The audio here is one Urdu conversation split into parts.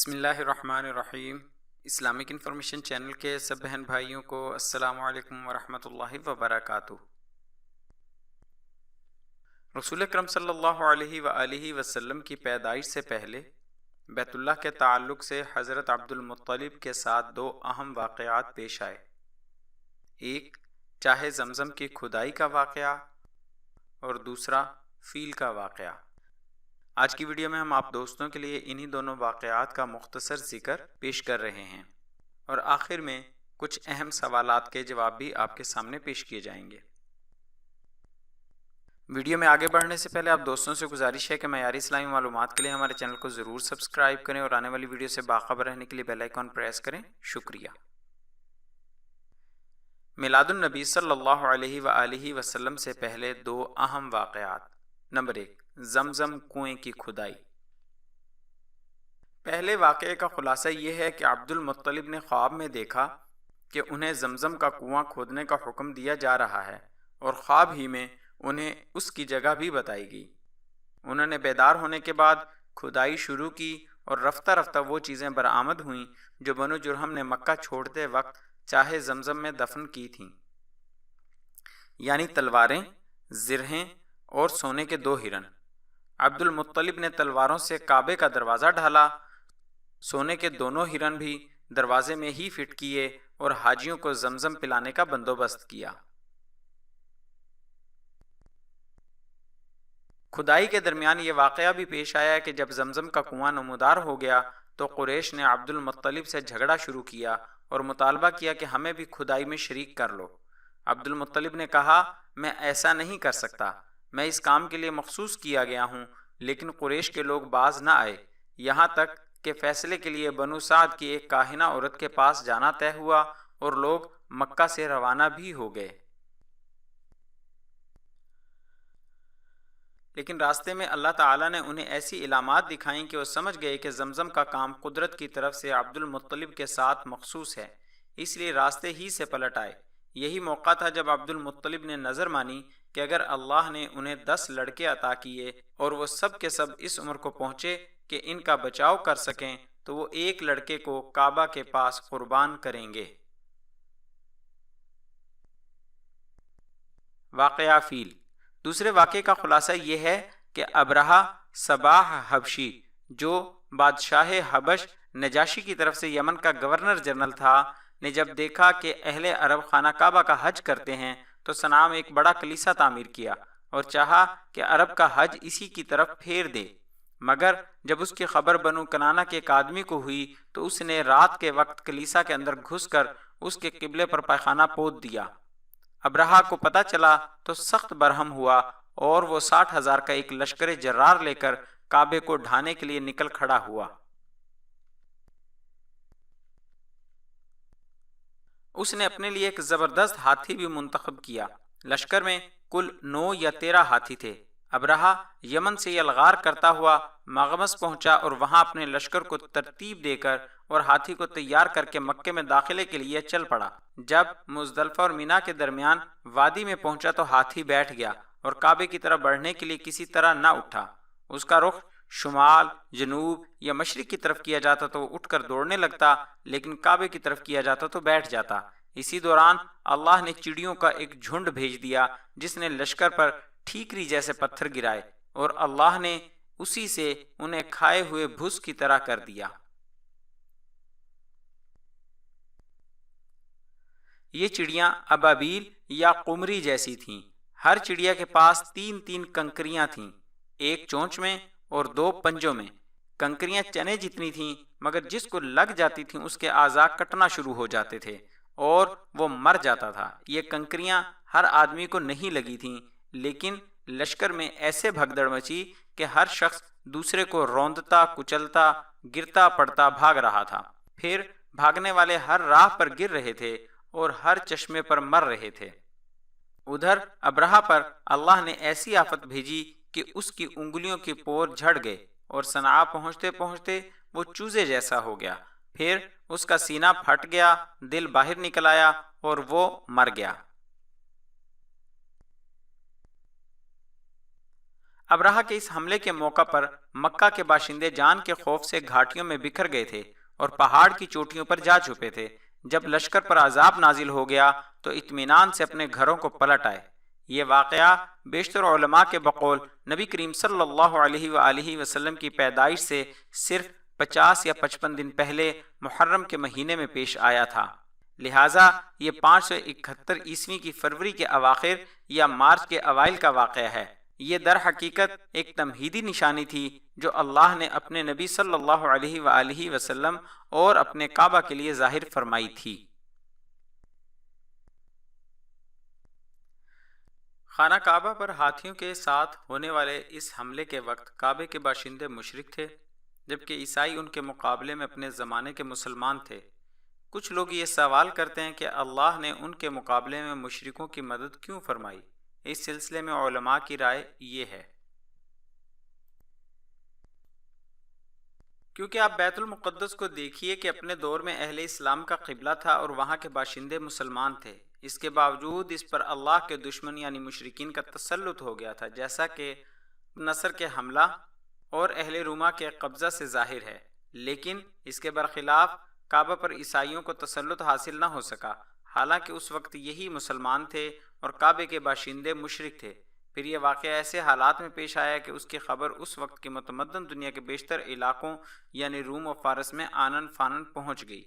بسم اللہ الرحمن الرحیم۔ اسلامک انفارمیشن چینل کے سب بہن بھائیوں کو السلام علیکم ورحمۃ اللہ وبرکاتہ۔ رسول اکرم صلی اللہ علیہ وآلہ وسلم کی پیدائش سے پہلے بیت اللہ کے تعلق سے حضرت عبد المطلب کے ساتھ دو اہم واقعات پیش آئے۔ ایک چاہ زمزم کی کھدائی کا واقعہ اور دوسرا فیل کا واقعہ۔ آج کی ویڈیو میں ہم آپ دوستوں کے لیے انہی دونوں واقعات کا مختصر ذکر پیش کر رہے ہیں اور آخر میں کچھ اہم سوالات کے جواب بھی آپ کے سامنے پیش کیے جائیں گے۔ ویڈیو میں آگے بڑھنے سے پہلے آپ دوستوں سے گزارش ہے کہ معیاری اسلامی معلومات کے لیے ہمارے چینل کو ضرور سبسکرائب کریں اور آنے والی ویڈیو سے باخبر رہنے کے لیے بیل آئیکن پریس کریں۔ شکریہ۔ میلاد النبی صلی اللہ علیہ وآلہ وسلم سے پہلے دو اہم واقعات۔ نمبر 1، زمزم کنویں کی کھدائی۔ پہلے واقعے کا خلاصہ یہ ہے کہ عبد المطلب نے خواب میں دیکھا کہ انہیں زمزم کا کنواں کھودنے کا حکم دیا جا رہا ہے اور خواب ہی میں انہیں اس کی جگہ بھی بتائی گئی۔ انہوں نے بیدار ہونے کے بعد کھدائی شروع کی اور رفتہ رفتہ وہ چیزیں برآمد ہوئیں جو بنو جرہم نے مکہ چھوڑتے وقت چاہے زمزم میں دفن کی تھیں، یعنی تلواریں، زرہیں اور سونے کے 2 ہرن۔ عبد المطلب نے تلواروں سے کعبے کا دروازہ ڈھالا، سونے کے دونوں ہرن بھی دروازے میں ہی فٹ کیے اور حاجیوں کو زمزم پلانے کا بندوبست کیا۔ کھدائی کے درمیان یہ واقعہ بھی پیش آیا کہ جب زمزم کا کنواں نمودار ہو گیا تو قریش نے عبد المطلب سے جھگڑا شروع کیا اور مطالبہ کیا کہ ہمیں بھی کھدائی میں شریک کر لو۔ عبد المطلب نے کہا، میں ایسا نہیں کر سکتا، میں اس کام کے لیے مخصوص کیا گیا ہوں، لیکن قریش کے لوگ باز نہ آئے، یہاں تک کہ فیصلے کے لیے بنو سعد کی ایک کاہنہ عورت کے پاس جانا طے ہوا اور لوگ مکہ سے روانہ بھی ہو گئے۔ لیکن راستے میں اللہ تعالیٰ نے انہیں ایسی علامات دکھائیں کہ وہ سمجھ گئے کہ زمزم کا کام قدرت کی طرف سے عبد المطلب کے ساتھ مخصوص ہے، اس لیے راستے ہی سے پلٹ آئے۔ یہی موقع تھا جب عبد المطلب نے نظر مانی کہ اگر اللہ نے انہیں 10 لڑکے عطا کیے اور وہ سب کے سب اس عمر کو پہنچے کہ ان کا بچاؤ کر سکیں تو وہ ایک لڑکے کو کعبہ کے پاس قربان کریں گے۔ واقعہ فیل۔ دوسرے واقعے کا خلاصہ یہ ہے کہ ابرہہ صباح حبشی، جو بادشاہ حبش نجاشی کی طرف سے یمن کا گورنر جنرل تھا، نے جب دیکھا کہ اہل عرب خانہ کعبہ کا حج کرتے ہیں تو صنعاء میں ایک بڑا کلیسا تعمیر کیا اور چاہا کہ عرب کا حج اسی کی طرف پھیر دے، مگر جب اس کی خبر بنو کنانہ کے ایک آدمی کو ہوئی تو اس نے رات کے وقت کلیسا کے اندر گھس کر اس کے قبلے پر پائخانہ پود دیا۔ ابرہہ کو پتہ چلا تو سخت برہم ہوا اور وہ 60,000 کا ایک لشکر جرار لے کر کعبے کو ڈھانے کے لیے نکل کھڑا ہوا۔ اس نے اپنے لیے ایک زبردست ہاتھی بھی منتخب کیا۔ لشکر میں کل 9 یا 13 ہاتھی تھے۔ ابرہہ یمن سے یلغار کرتا ہوا مغمس پہنچا اور وہاں اپنے لشکر کو ترتیب دے کر اور ہاتھی کو تیار کر کے مکے میں داخلے کے لیے چل پڑا۔ جب مزدلفہ اور مینا کے درمیان وادی میں پہنچا تو ہاتھی بیٹھ گیا اور کعبے کی طرف بڑھنے کے لیے کسی طرح نہ اٹھا۔ اس کا رخ شمال، جنوب یا مشرق کی طرف کیا جاتا تو وہ اٹھ کر دوڑنے لگتا، لیکن کعبے کی طرف کیا جاتا تو بیٹھ جاتا۔ اسی دوران اللہ نے چڑیوں کا ایک جھنڈ بھیج دیا جس نے لشکر پر ٹھیکری جیسے پتھر گرائے اور اللہ نے اسی سے انہیں کھائے ہوئے بھس کی طرح کر دیا۔ یہ چڑیاں ابابیل یا قمری جیسی تھیں۔ ہر چڑیا کے پاس 3 کنکریاں تھیں، ایک چونچ میں اور 2 پنجوں میں۔ کنکریاں چنے جتنی تھیں، مگر جس کو لگ جاتی تھیں اس کے اعضاء کٹنا شروع ہو جاتے تھے اور وہ مر جاتا تھا۔ یہ کنکریاں ہر آدمی کو نہیں لگی تھیں، لیکن لشکر میں ایسے بھگدڑ مچی کہ ہر شخص دوسرے کو روندتا، کچلتا، گرتا پڑتا بھاگ رہا تھا۔ پھر بھاگنے والے ہر راہ پر گر رہے تھے اور ہر چشمے پر مر رہے تھے۔ ادھر ابرہہ پر اللہ نے ایسی آفت بھیجی کہ اس کی انگلیوں کے پور جھڑ گئے اور صنعاء پہنچتے پہنچتے وہ چوزے جیسا ہو گیا۔ پھر اس کا سینہ پھٹ گیا، دل باہر نکل آیا اور وہ مر گیا۔ ابرہہ کے اس حملے کے موقع پر مکہ کے باشندے جان کے خوف سے گھاٹیوں میں بکھر گئے تھے اور پہاڑ کی چوٹیوں پر جا چھپے تھے۔ جب لشکر پر عذاب نازل ہو گیا تو اطمینان سے اپنے گھروں کو پلٹ آئے۔ یہ واقعہ بیشتر علماء کے بقول نبی کریم صلی اللہ علیہ وآلہ وسلم کی پیدائش سے صرف 50 یا 55 دن پہلے محرم کے مہینے میں پیش آیا تھا، لہٰذا یہ 571 عیسوی کی فروری کے اواخر یا مارچ کے اوائل کا واقعہ ہے۔ یہ در حقیقت ایک تمہیدی نشانی تھی جو اللہ نے اپنے نبی صلی اللہ علیہ وآلہ وسلم اور اپنے کعبہ کے لیے ظاہر فرمائی تھی۔ خانہ کعبہ پر ہاتھیوں کے ساتھ ہونے والے اس حملے کے وقت کعبے کے باشندے مشرک تھے، جبکہ عیسائی ان کے مقابلے میں اپنے زمانے کے مسلمان تھے۔ کچھ لوگ یہ سوال کرتے ہیں کہ اللہ نے ان کے مقابلے میں مشرکوں کی مدد کیوں فرمائی؟ اس سلسلے میں علماء کی رائے یہ ہے کیونکہ آپ بیت المقدس کو دیکھیے کہ اپنے دور میں اہل اسلام کا قبلہ تھا اور وہاں کے باشندے مسلمان تھے، اس کے باوجود اس پر اللہ کے دشمن یعنی مشرکین کا تسلط ہو گیا تھا، جیسا کہ نصر کے حملہ اور اہل روما کے قبضہ سے ظاہر ہے۔ لیکن اس کے برخلاف کعبہ پر عیسائیوں کو تسلط حاصل نہ ہو سکا، حالانکہ اس وقت یہی مسلمان تھے اور کعبے کے باشندے مشرک تھے۔ پھر یہ واقعہ ایسے حالات میں پیش آیا کہ اس کی خبر اس وقت کی متمدن دنیا کے بیشتر علاقوں یعنی روم و فارس میں آنن فانن پہنچ گئی۔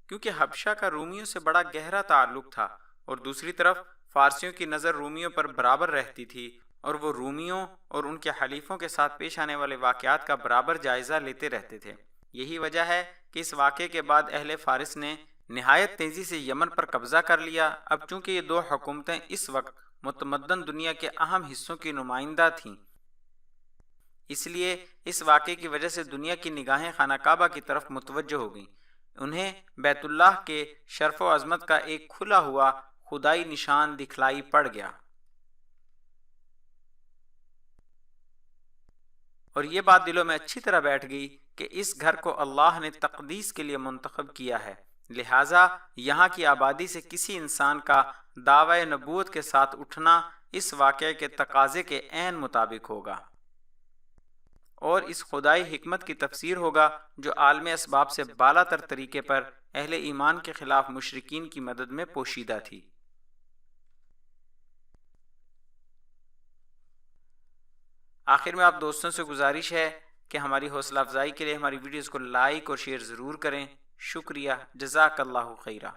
کیونکہ حبشہ کا رومیوں سے بڑا گہرا تعلق تھا اور دوسری طرف فارسیوں کی نظر رومیوں پر برابر رہتی تھی اور وہ رومیوں اور ان کے حلیفوں کے ساتھ پیش آنے والے واقعات کا برابر جائزہ لیتے رہتے تھے۔ یہی وجہ ہے کہ اس واقعے کے بعد اہل فارس نے نہایت تیزی سے یمن پر قبضہ کر لیا۔ اب چونکہ یہ دو حکومتیں اس وقت متمدن دنیا کے اہم حصوں کی نمائندہ تھیں، اس لیے اس واقعے کی وجہ سے دنیا کی نگاہیں خانہ کعبہ کی طرف متوجہ ہو گئیں۔ انہیں بیت اللہ کے شرف و عظمت کا ایک کھلا ہوا خدائی نشان دکھلائی پڑ گیا، اور یہ بات دلوں میں اچھی طرح بیٹھ گئی کہ اس گھر کو اللہ نے تقدیس کے لیے منتخب کیا ہے، لہٰذا یہاں کی آبادی سے کسی انسان کا دعوی نبوت کے ساتھ اٹھنا اس واقعے کے تقاضے کے عین مطابق ہوگا، اور اس خدائی حکمت کی تفسیر ہوگا جو عالم اسباب سے بالا تر طریقے پر اہل ایمان کے خلاف مشرکین کی مدد میں پوشیدہ تھی۔ آخر میں آپ دوستوں سے گزارش ہے کہ ہماری حوصلہ افزائی کے لیے ہماری ویڈیوز کو لائک اور شیئر ضرور کریں۔ شکریہ، جزاک اللہ خیرہ۔